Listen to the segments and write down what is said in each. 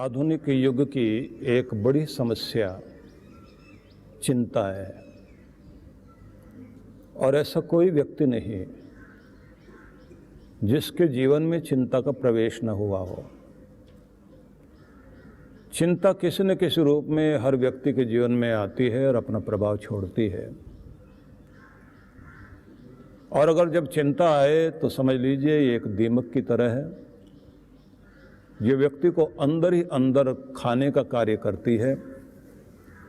आधुनिक युग की एक बड़ी समस्या चिंता है और ऐसा कोई व्यक्ति नहीं जिसके जीवन में चिंता का प्रवेश न हुआ हो। चिंता किसी न किसी रूप में हर व्यक्ति के जीवन में आती है और अपना प्रभाव छोड़ती है। और अगर जब चिंता आए तो समझ लीजिए ये एक दीमक की तरह है, जो व्यक्ति को अंदर ही अंदर खाने का कार्य करती है।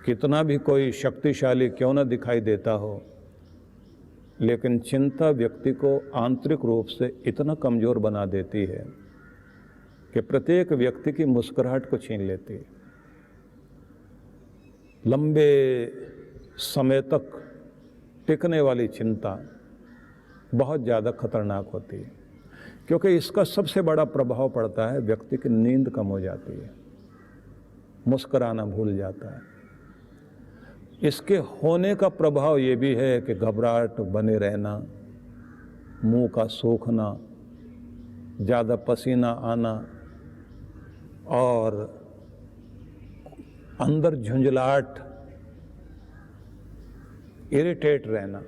कितना भी कोई शक्तिशाली क्यों न दिखाई देता हो, लेकिन चिंता व्यक्ति को आंतरिक रूप से इतना कमज़ोर बना देती है कि प्रत्येक व्यक्ति की मुस्कुराहट को छीन लेती है। लंबे समय तक टिकने वाली चिंता बहुत ज़्यादा खतरनाक होती है, क्योंकि इसका सबसे बड़ा प्रभाव पड़ता है व्यक्ति की नींद कम हो जाती है, मुस्कुराना भूल जाता है। इसके होने का प्रभाव ये भी है कि घबराहट बने रहना, मुंह का सूखना, ज़्यादा पसीना आना और अंदर झुंझलाहट, इरिटेट रहना,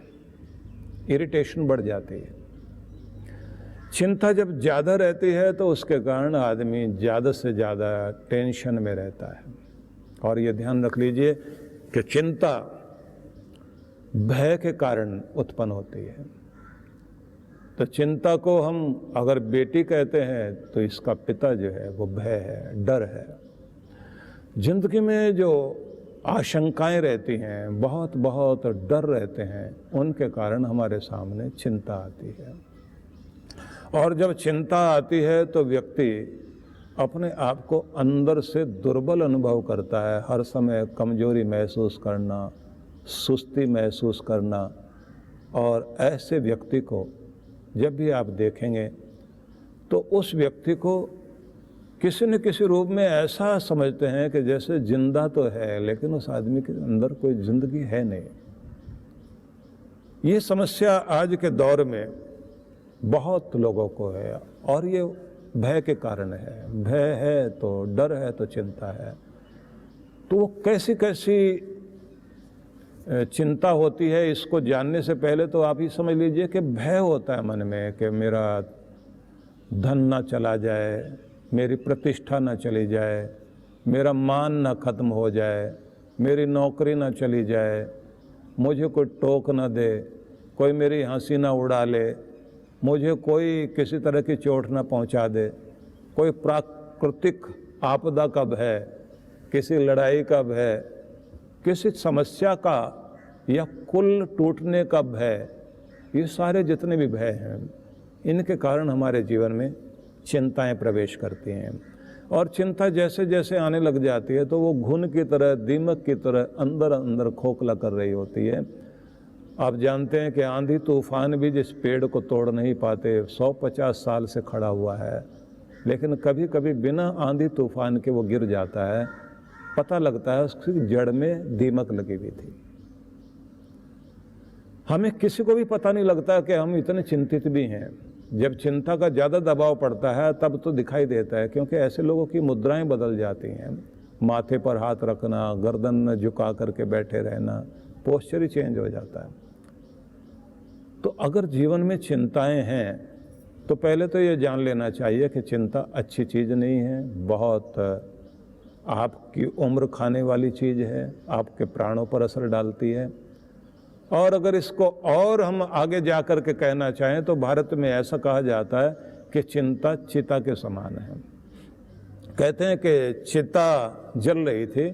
इरिटेशन बढ़ जाती है। चिंता जब ज़्यादा रहती है तो उसके कारण आदमी ज़्यादा से ज़्यादा टेंशन में रहता है। और ये ध्यान रख लीजिए कि चिंता भय के कारण उत्पन्न होती है। तो चिंता को हम अगर बेटी कहते हैं तो इसका पिता जो है वो भय है, डर है। जिंदगी में जो आशंकाएं रहती हैं, बहुत बहुत डर रहते हैं, उनके कारण हमारे सामने चिंता आती है। और जब चिंता आती है तो व्यक्ति अपने आप को अंदर से दुर्बल अनुभव करता है। हर समय कमजोरी महसूस करना, सुस्ती महसूस करना। और ऐसे व्यक्ति को जब भी आप देखेंगे तो उस व्यक्ति को किसी न किसी रूप में ऐसा समझते हैं कि जैसे जिंदा तो है लेकिन उस आदमी के अंदर कोई जिंदगी है नहीं। ये समस्या आज के दौर में बहुत लोगों को है और ये भय के कारण है। भय है तो डर है तो चिंता है। तो वो कैसी कैसी चिंता होती है, इसको जानने से पहले तो आप ही समझ लीजिए कि भय होता है मन में कि मेरा धन ना चला जाए, मेरी प्रतिष्ठा ना चली जाए, मेरा मान ना खत्म हो जाए, मेरी नौकरी ना चली जाए, मुझे कोई टोक ना दे, कोई मेरी हंसी ना उड़ा ले, मुझे कोई किसी तरह की चोट ना पहुंचा दे, कोई प्राकृतिक आपदा का भय, किसी लड़ाई का भय, किसी समस्या का या कुल टूटने का भय। ये सारे जितने भी भय हैं, इनके कारण हमारे जीवन में चिंताएं प्रवेश करती हैं। और चिंता जैसे जैसे आने लग जाती है तो वो घुन की तरह, दीमक की तरह अंदर अंदर खोखला कर रही होती है। आप जानते हैं कि आंधी तूफान भी जिस पेड़ को तोड़ नहीं पाते, 150 साल से खड़ा हुआ है, लेकिन कभी कभी बिना आंधी तूफान के वो गिर जाता है। पता लगता है उसकी जड़ में दीमक लगी हुई थी। हमें किसी को भी पता नहीं लगता कि हम इतने चिंतित भी हैं। जब चिंता का ज़्यादा दबाव पड़ता है तब तो दिखाई देता है, क्योंकि ऐसे लोगों की मुद्राएं बदल जाती हैं। माथे पर हाथ रखना, गर्दन झुका करके बैठे रहना, पोस्चर ही चेंज हो जाता है। तो अगर जीवन में चिंताएं हैं तो पहले तो ये जान लेना चाहिए कि चिंता अच्छी चीज़ नहीं है, बहुत आपकी उम्र खाने वाली चीज़ है, आपके प्राणों पर असर डालती है। और अगर इसको और हम आगे जा कर के कहना चाहें तो भारत में ऐसा कहा जाता है कि चिंता चिता के समान है। कहते हैं कि चिता जल रही थी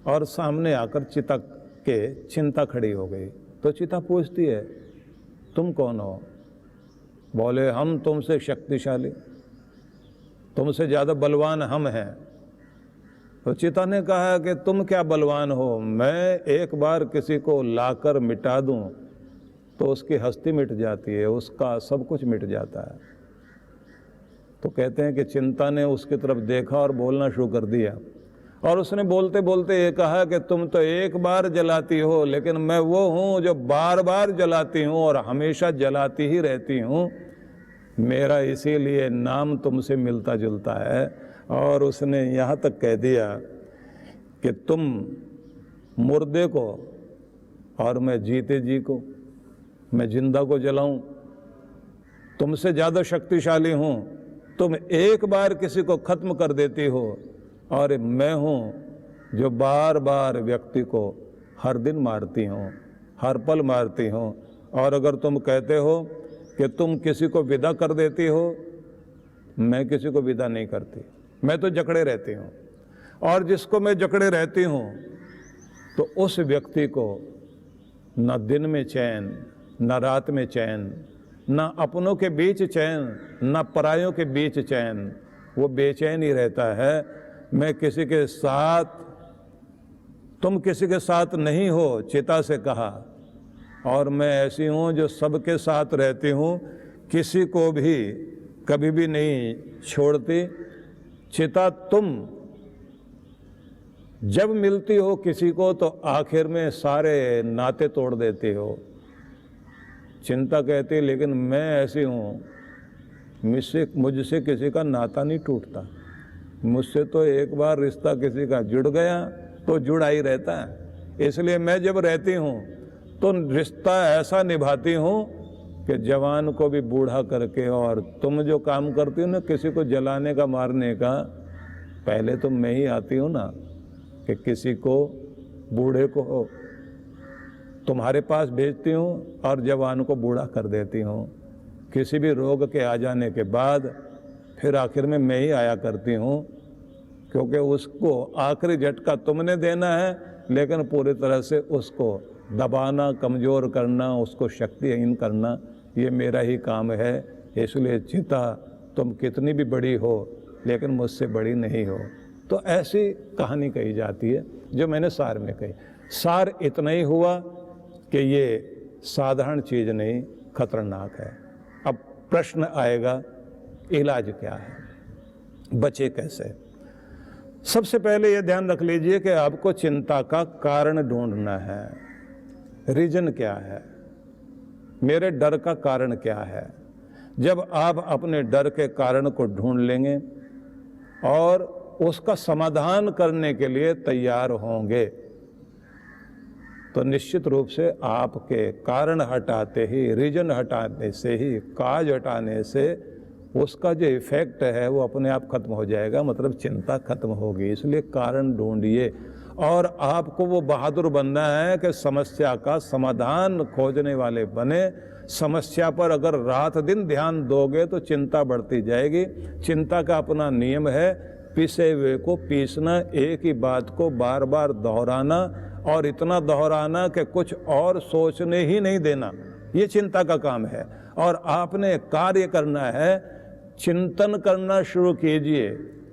और सामने आकर चिता के चिंता खड़ी हो गई। तो चिता पूछती है, तुम कौन हो? बोले, हम तुमसे शक्तिशाली, तुमसे ज़्यादा बलवान हम हैं। तो चिता ने कहा कि तुम क्या बलवान हो, मैं एक बार किसी को लाकर मिटा दूं तो उसकी हस्ती मिट जाती है, उसका सब कुछ मिट जाता है। तो कहते हैं कि चिंता ने उसकी तरफ देखा और बोलना शुरू कर दिया। और उसने बोलते बोलते ये कहा कि तुम तो एक बार जलाती हो, लेकिन मैं वो हूँ जो बार बार जलाती हूँ और हमेशा जलाती ही रहती हूँ। मेरा इसीलिए नाम तुमसे मिलता जुलता है। और उसने यहाँ तक कह दिया कि तुम मुर्दे को और मैं जीते जी को, मैं जिंदा को जलाऊं, तुमसे ज़्यादा शक्तिशाली हूँ, तुम एक बार किसी को ख़त्म कर देती हो, और मैं हूँ जो बार बार व्यक्ति को हर दिन मारती हूँ, हर पल मारती हूँ। और अगर तुम कहते हो कि तुम किसी को विदा कर देती हो, मैं किसी को विदा नहीं करती, मैं तो जकड़े रहती हूँ। और जिसको मैं जकड़े रहती हूँ तो उस व्यक्ति को न दिन में चैन, न रात में चैन, न अपनों के बीच चैन, न परायों के बीच चैन, वो बेचैन ही रहता है। मैं किसी के साथ, तुम किसी के साथ नहीं हो, चिता से कहा, और मैं ऐसी हूँ जो सबके साथ रहती हूँ, किसी को भी कभी भी नहीं छोड़ती। चिता तुम जब मिलती हो किसी को तो आखिर में सारे नाते तोड़ देती हो। चिंता कहती लेकिन मैं ऐसी हूँ, मुझसे किसी का नाता नहीं टूटता, मुझसे तो एक बार रिश्ता किसी का जुड़ गया तो जुड़ा ही रहता है। इसलिए मैं जब रहती हूँ तो रिश्ता ऐसा निभाती हूँ कि जवान को भी बूढ़ा करके। और तुम जो काम करती हो ना किसी को जलाने का, मारने का, पहले तो मैं ही आती हूँ ना कि किसी को, बूढ़े को तुम्हारे पास भेजती हूँ और जवान को बूढ़ा कर देती हूँ। किसी भी रोग के आ जाने के बाद फिर आखिर में मैं ही आया करती हूँ, क्योंकि उसको आखिरी झटका तुमने देना है, लेकिन पूरी तरह से उसको दबाना, कमज़ोर करना, उसको शक्तिहीन करना, ये मेरा ही काम है। इसलिए चिता तुम कितनी भी बड़ी हो लेकिन मुझसे बड़ी नहीं हो। तो ऐसी कहानी कही जाती है जो मैंने सार में कही। सार इतना ही हुआ कि ये साधारण चीज़ नहीं, खतरनाक है। अब प्रश्न आएगा इलाज क्या है, बचे कैसे। सबसे पहले ये ध्यान रख लीजिए कि आपको चिंता का कारण ढूंढना है। रीजन क्या है, मेरे डर का कारण क्या है। जब आप अपने डर के कारण को ढूंढ लेंगे और उसका समाधान करने के लिए तैयार होंगे तो निश्चित रूप से आपके कारण हटाते ही, रीजन हटाने से ही, काज हटाने से उसका जो इफेक्ट है वो अपने आप खत्म हो जाएगा, मतलब चिंता खत्म होगी। इसलिए कारण ढूंढिए और आपको वो बहादुर बनना है कि समस्या का समाधान खोजने वाले बने। समस्या पर अगर रात दिन ध्यान दोगे तो चिंता बढ़ती जाएगी। चिंता का अपना नियम है, पिसे हुए को पीसना, एक ही बात को बार बार दोहराना और इतना दोहराना कि कुछ और सोचने ही नहीं देना, ये चिंता का काम है। और आपने कार्य करना है, चिंतन करना शुरू कीजिए,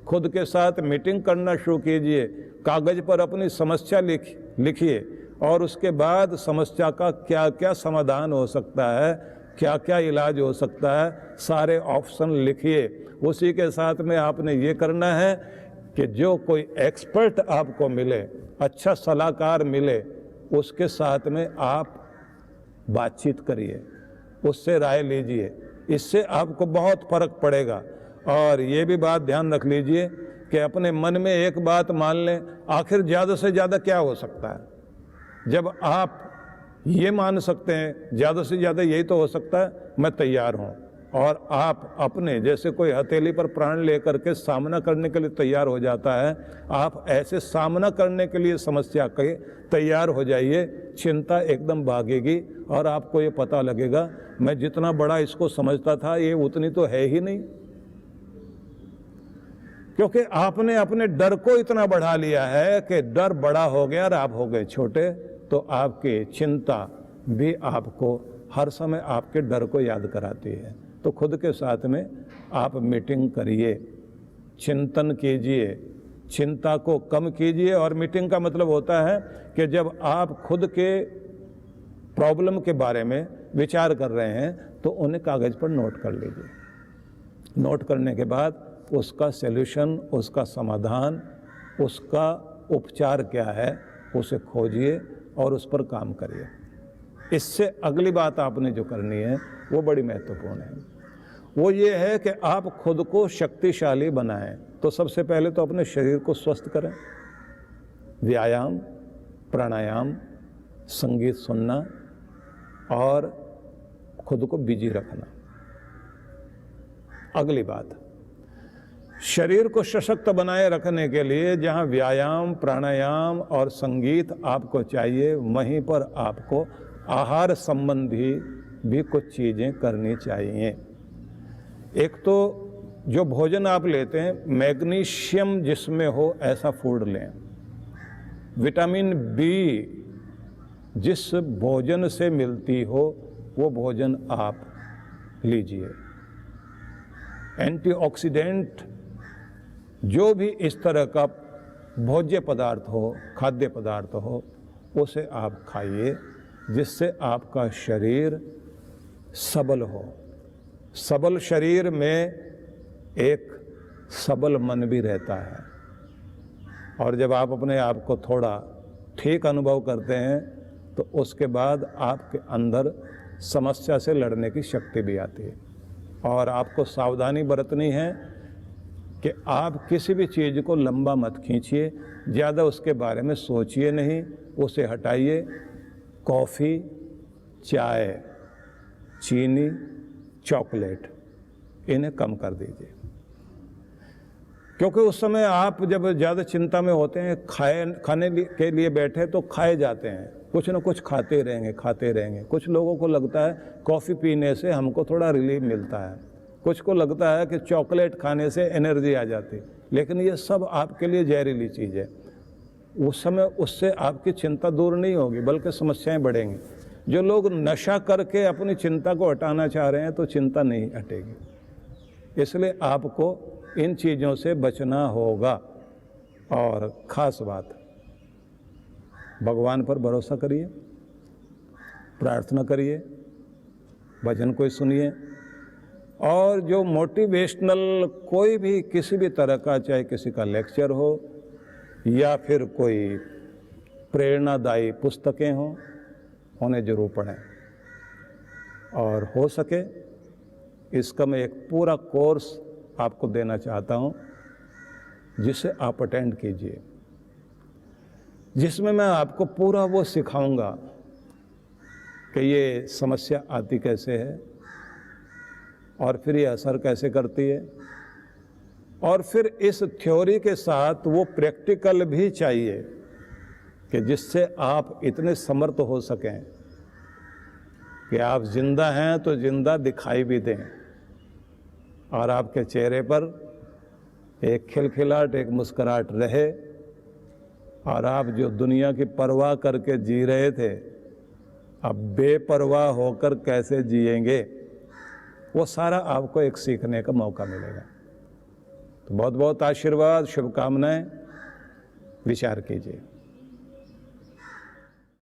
खुद के साथ मीटिंग करना शुरू कीजिए, कागज पर अपनी समस्या लिखिए और उसके बाद समस्या का क्या क्या समाधान हो सकता है, क्या क्या इलाज हो सकता है, सारे ऑप्शन लिखिए। उसी के साथ में आपने ये करना है कि जो कोई एक्सपर्ट आपको मिले, अच्छा सलाहकार मिले, उसके साथ में आप बातचीत करिए, उससे राय लीजिए, इससे आपको बहुत फर्क पड़ेगा। और ये भी बात ध्यान रख लीजिए कि अपने मन में एक बात मान लें, आखिर ज़्यादा से ज़्यादा क्या हो सकता है। जब आप ये मान सकते हैं ज़्यादा से ज़्यादा यही तो हो सकता है, मैं तैयार हूँ, और आप अपने जैसे कोई हथेली पर प्राण लेकर के सामना करने के लिए तैयार हो जाता है, आप ऐसे सामना करने के लिए समस्या के तैयार हो जाइए। चिंता एकदम भागेगी और आपको ये पता लगेगा मैं जितना बड़ा इसको समझता था ये उतनी तो है ही नहीं, क्योंकि आपने अपने डर को इतना बढ़ा लिया है कि डर बड़ा हो गया और आप हो गए छोटे। तो आपकी चिंता भी आपको हर समय आपके डर को याद कराती है। तो खुद के साथ में आप मीटिंग करिए, चिंतन कीजिए, चिंता को कम कीजिए। और मीटिंग का मतलब होता है कि जब आप खुद के प्रॉब्लम के बारे में विचार कर रहे हैं तो उन्हें कागज़ पर नोट कर लीजिए। नोट करने के बाद उसका सॉल्यूशन, उसका समाधान, उसका उपचार क्या है, उसे खोजिए और उस पर काम करिए। इससे अगली बात आपने जो करनी है वो बड़ी महत्वपूर्ण है। वो ये है कि आप खुद को शक्तिशाली बनाएं। तो सबसे पहले तो अपने शरीर को स्वस्थ करें, व्यायाम, प्राणायाम, संगीत सुनना और खुद को बिजी रखना। अगली बात, शरीर को सशक्त बनाए रखने के लिए जहाँ व्यायाम, प्राणायाम और संगीत आपको चाहिए, वहीं पर आपको आहार संबंधी भी कुछ चीज़ें करनी चाहिए। एक तो जो भोजन आप लेते हैं, मैग्नीशियम जिसमें हो ऐसा फूड लें। विटामिन बी जिस भोजन से मिलती हो वो भोजन आप लीजिए। एंटीऑक्सीडेंट जो भी इस तरह का भोज्य पदार्थ हो, खाद्य पदार्थ हो, उसे आप खाइए, जिससे आपका शरीर सबल हो। सबल शरीर में एक सबल मन भी रहता है। और जब आप अपने आप को थोड़ा ठीक अनुभव करते हैं तो उसके बाद आपके अंदर समस्या से लड़ने की शक्ति भी आती है। और आपको सावधानी बरतनी है कि आप किसी भी चीज़ को लंबा मत खींचिए, ज़्यादा उसके बारे में सोचिए नहीं, उसे हटाइए। कॉफ़ी, चाय, चीनी, चॉकलेट, इन्हें कम कर दीजिए। क्योंकि उस समय आप जब ज़्यादा चिंता में होते हैं, खाने के लिए बैठे तो खाए जाते हैं, कुछ ना कुछ खाते रहेंगे। कुछ लोगों को लगता है कॉफ़ी पीने से हमको थोड़ा रिलीफ मिलता है, कुछ को लगता है कि चॉकलेट खाने से एनर्जी आ जाती, लेकिन ये सब आपके लिए जहरीली चीज़ है। उस समय उससे आपकी चिंता दूर नहीं होगी, बल्कि समस्याएं बढ़ेंगी। जो लोग नशा करके अपनी चिंता को हटाना चाह रहे हैं तो चिंता नहीं हटेगी। इसलिए आपको इन चीज़ों से बचना होगा। और ख़ास बात, भगवान पर भरोसा करिए, प्रार्थना करिए, भजन कोई सुनिए, और जो मोटिवेशनल कोई भी किसी भी तरह का, चाहे किसी का लेक्चर हो या फिर कोई प्रेरणादायी पुस्तकें हों, उन्हें जरूर पढ़ें। और हो सके इसका मैं एक पूरा कोर्स आपको देना चाहता हूं, जिसे आप अटेंड कीजिए, जिसमें मैं आपको पूरा वो सिखाऊंगा कि ये समस्या आती कैसे है और फिर ये असर कैसे करती है। और फिर इस थ्योरी के साथ वो प्रैक्टिकल भी चाहिए कि जिससे आप इतने समर्थ हो सकें कि आप जिंदा हैं तो जिंदा दिखाई भी दें, और आपके चेहरे पर एक खिलखिलाहट, एक मुस्कुराहट रहे, और आप जो दुनिया की परवाह करके जी रहे थे, अब बेपरवाह होकर कैसे जिएंगे, वो सारा आपको एक सीखने का मौका मिलेगा। तो बहुत बहुत आशीर्वाद, शुभकामनाएं, विचार कीजिए।